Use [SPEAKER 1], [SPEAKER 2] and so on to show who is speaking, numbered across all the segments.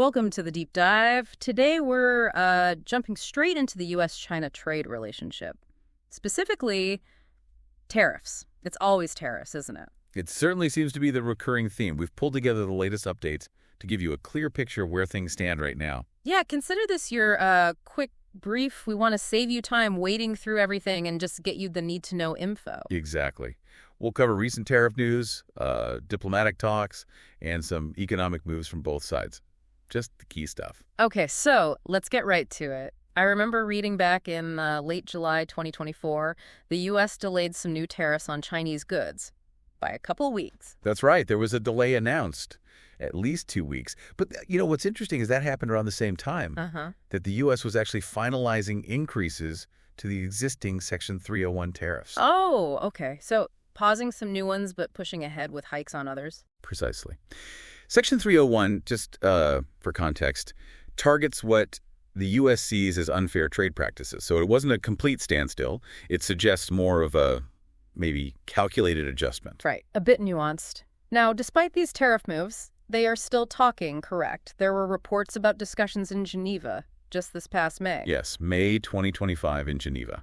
[SPEAKER 1] Welcome to the deep dive. Today we're jumping straight into the U.S.-China trade relationship. Specifically, tariffs. It's always tariffs, isn't it?
[SPEAKER 2] It certainly seems to be the recurring theme. We've pulled together the latest updates to give you a clear picture of where things stand right now.
[SPEAKER 1] Yeah, consider this your quick brief. We want to save you time wading through everything and just get you the need-to-know info.
[SPEAKER 2] Exactly. We'll cover recent tariff news, diplomatic talks, and some economic moves from both sides. Just the key stuff.
[SPEAKER 1] Okay, so let's get right to it. I remember reading back in late July 2024, the U.S. delayed some new tariffs on Chinese goods by a couple weeks.
[SPEAKER 2] That's right. There was a delay announced, at least 2 weeks. But, what's interesting is that happened around the same time that the U.S. was actually finalizing increases to the existing Section 301 tariffs.
[SPEAKER 1] Oh, okay. So pausing some new ones but pushing ahead with hikes on others?
[SPEAKER 2] Precisely. Section 301, just for context, targets what the U.S. sees as unfair trade practices. So it wasn't a complete standstill. It suggests more of a maybe calculated adjustment.
[SPEAKER 1] Right. A bit nuanced. Now, despite these tariff moves, they are still talking, correct? There were reports about discussions in Geneva just this past May.
[SPEAKER 2] Yes, May 2025 in Geneva.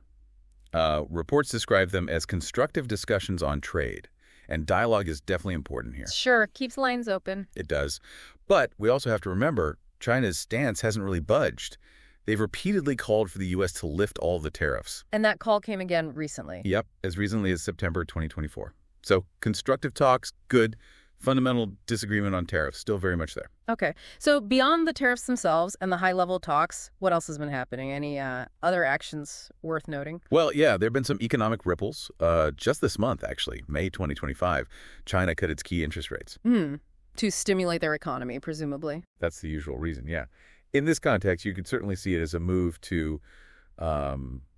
[SPEAKER 2] Reports describe them as constructive discussions on trade. And dialogue is definitely important here.
[SPEAKER 1] Sure, keeps lines open.
[SPEAKER 2] It does. But we also have to remember, China's stance hasn't really budged. They've repeatedly called for the U.S. to lift all the tariffs.
[SPEAKER 1] And that call came again recently.
[SPEAKER 2] Yep, as recently as September 2024. So constructive talks, good. Fundamental disagreement on tariffs, still very much there.
[SPEAKER 1] Okay. So beyond the tariffs themselves and the high-level talks, what else has been happening? Any other actions worth noting?
[SPEAKER 2] Well, yeah, there have been some economic ripples. Just this month, actually, May 2025, China cut its key interest rates.
[SPEAKER 1] To stimulate their economy, presumably.
[SPEAKER 2] That's the usual reason, yeah. In this context, you could certainly see it as a move to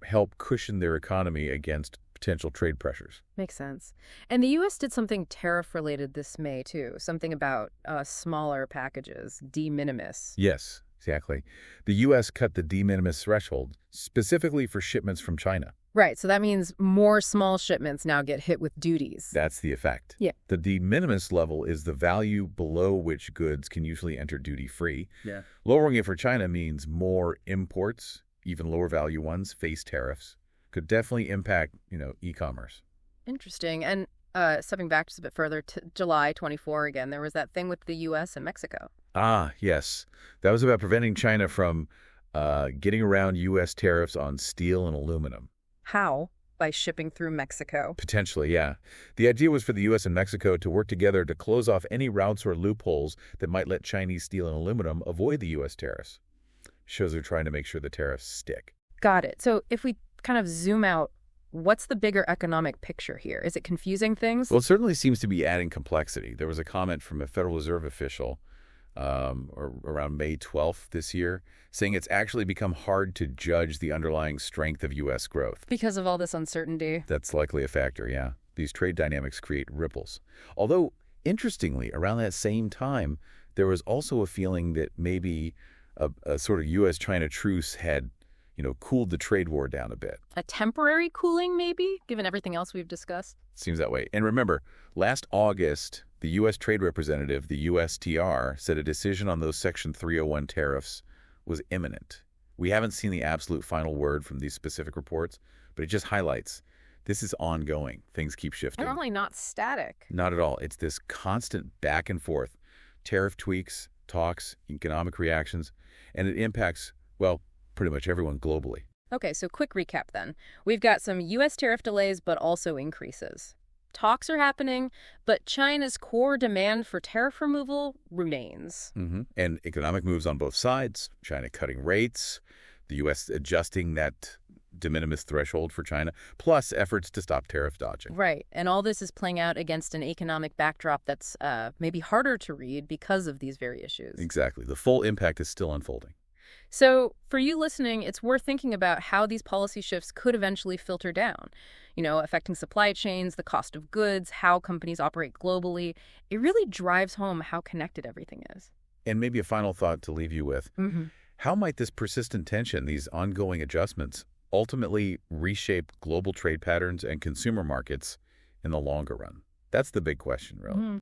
[SPEAKER 2] help cushion their economy against potential trade pressures.
[SPEAKER 1] Makes sense. And the U.S. did something tariff-related this May, too. Something about smaller packages, de minimis.
[SPEAKER 2] Yes, exactly. The U.S. cut the de minimis threshold specifically for shipments from China.
[SPEAKER 1] Right, so that means more small shipments now get hit with duties.
[SPEAKER 2] That's the effect.
[SPEAKER 1] Yeah.
[SPEAKER 2] The de minimis level is the value below which goods can usually enter duty-free.
[SPEAKER 1] Yeah.
[SPEAKER 2] Lowering it for China means more imports, even lower value ones, face tariffs. Could definitely impact, e-commerce.
[SPEAKER 1] Interesting. And stepping back just a bit further to July 24 again, there was that thing with the U.S. and Mexico.
[SPEAKER 2] Ah, yes. That was about preventing China from getting around U.S. tariffs on steel and aluminum.
[SPEAKER 1] How? By shipping through Mexico?
[SPEAKER 2] Potentially, yeah. The idea was for the U.S. and Mexico to work together to close off any routes or loopholes that might let Chinese steel and aluminum avoid the U.S. tariffs. Shows they're trying to make sure the tariffs stick.
[SPEAKER 1] Got it. So if we kind of zoom out, what's the bigger economic picture here? Is it confusing things?
[SPEAKER 2] Well, it certainly seems to be adding complexity. There was a comment from a Federal Reserve official around May 12th this year saying it's actually become hard to judge the underlying strength of U.S. growth.
[SPEAKER 1] Because of all this uncertainty? That's
[SPEAKER 2] likely a factor, yeah. These trade dynamics create ripples. Although, interestingly, around that same time, there was also a feeling that maybe a sort of U.S.-China truce had cooled the trade war down a bit.
[SPEAKER 1] A temporary cooling, maybe, given everything else we've discussed?
[SPEAKER 2] Seems that way. And remember, last August, the U.S. Trade Representative, the USTR, said a decision on those Section 301 tariffs was imminent. We haven't seen the absolute final word from these specific reports, but it just highlights this is ongoing. Things keep shifting.
[SPEAKER 1] They're only not static.
[SPEAKER 2] Not at all. It's this constant back and forth. Tariff tweaks, talks, economic reactions, and it impacts, well, pretty much everyone globally.
[SPEAKER 1] Okay, so quick recap then. We've got some U.S. tariff delays, but also increases. Talks are happening, but China's core demand for tariff removal remains.
[SPEAKER 2] And economic moves on both sides, China cutting rates, the U.S. adjusting that de minimis threshold for China, plus efforts to stop tariff dodging.
[SPEAKER 1] Right, and all this is playing out against an economic backdrop that's maybe harder to read because of these very issues.
[SPEAKER 2] Exactly. The full impact is still unfolding.
[SPEAKER 1] So for you listening, it's worth thinking about how these policy shifts could eventually filter down, affecting supply chains, the cost of goods, how companies operate globally. It really drives home how connected everything is.
[SPEAKER 2] And maybe a final thought to leave you with. How might this persistent tension, these ongoing adjustments, ultimately reshape global trade patterns and consumer markets in the longer run? That's the big question, really.